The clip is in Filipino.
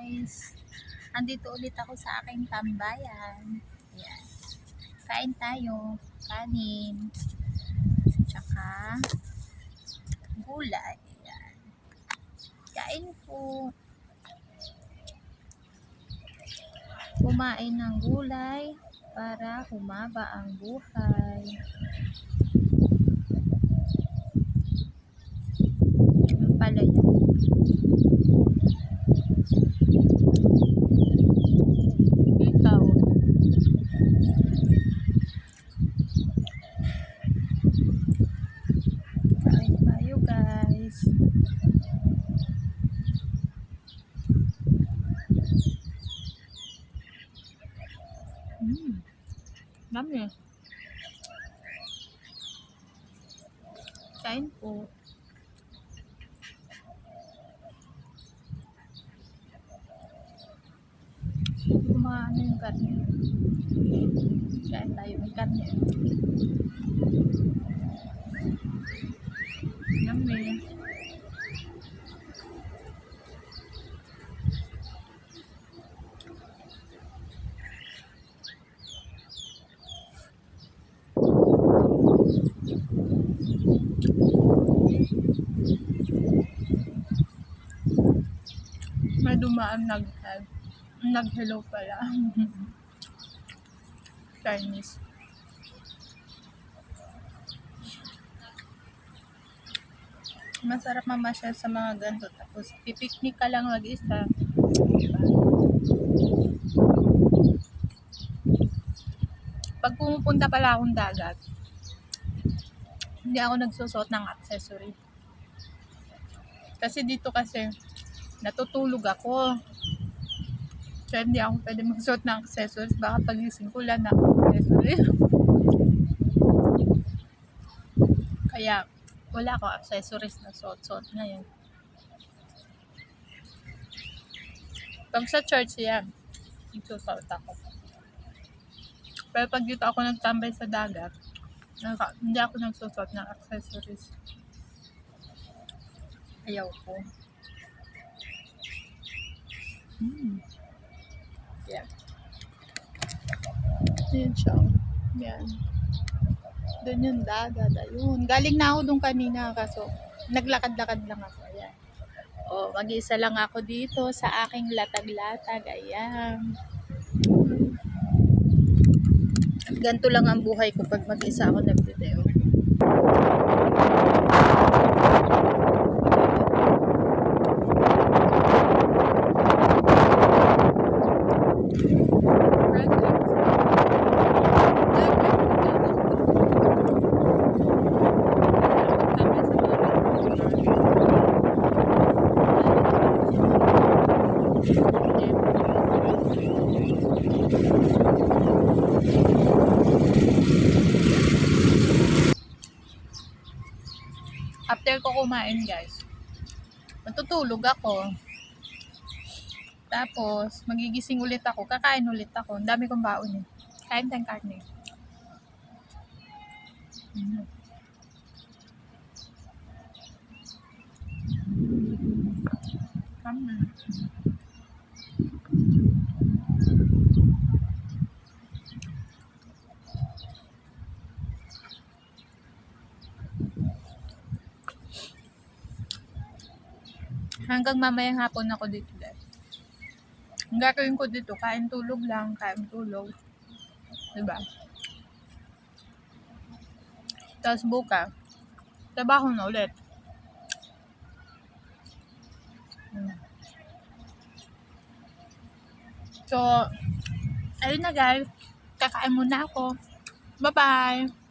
guys! Andito ulit ako sa aking tambayan. Ayan. Kain tayo. Kanin. Tsaka gulay. Ayan. Kain po. Kumain ng gulay para humaba ang buhay. Yung pala yan. Ikaw. Kain tayo guys. Dami. Kain po. Kumaano yung karne. Kain tayo, may karne. Dami. May dumaan nag-hello pala. Chinese. Masarap mamasyal sa mga ganito. Tapos pipiknik ka lang mag-isa. Diba? Pag pumupunta pala akong dagat, hindi ako nagsusot ng accessory. Kasi dito kasi natutulog ako. So hindi ako pwede magsuot ng accessories. Baka pagising ko lang ng accessories. Kaya wala akong accessories na suot-suot ngayon. Pag sa church yan, nagsusuot ako. Pero pag dito ako nagtambay sa dagat, hindi ako nagsusuot ng accessories. Ayaw ko. Yan. Yan siya. Yan. Doon yung dagat. Ayun. Galing na ako doon kanina kaso naglakad-lakad lang ako. Ayan. O, mag-isa lang ako dito sa aking latag-latag. Ayan. Ganito lang ang buhay ko pag mag-isa ako nag-video. After ko kumain guys, matutulog ako. Tapos, magigising ulit ako. Kakain ulit ako. Ang dami kong baon eh. Kain tayong karne. Hanggang mamayang hapon ako dito guys. Ang gagawin ko dito, kain tulog lang, kain tulog. Diba? Tapos bukas, trabaho na ulit. So, ayun na guys. Kakain muna ako. Bye-bye!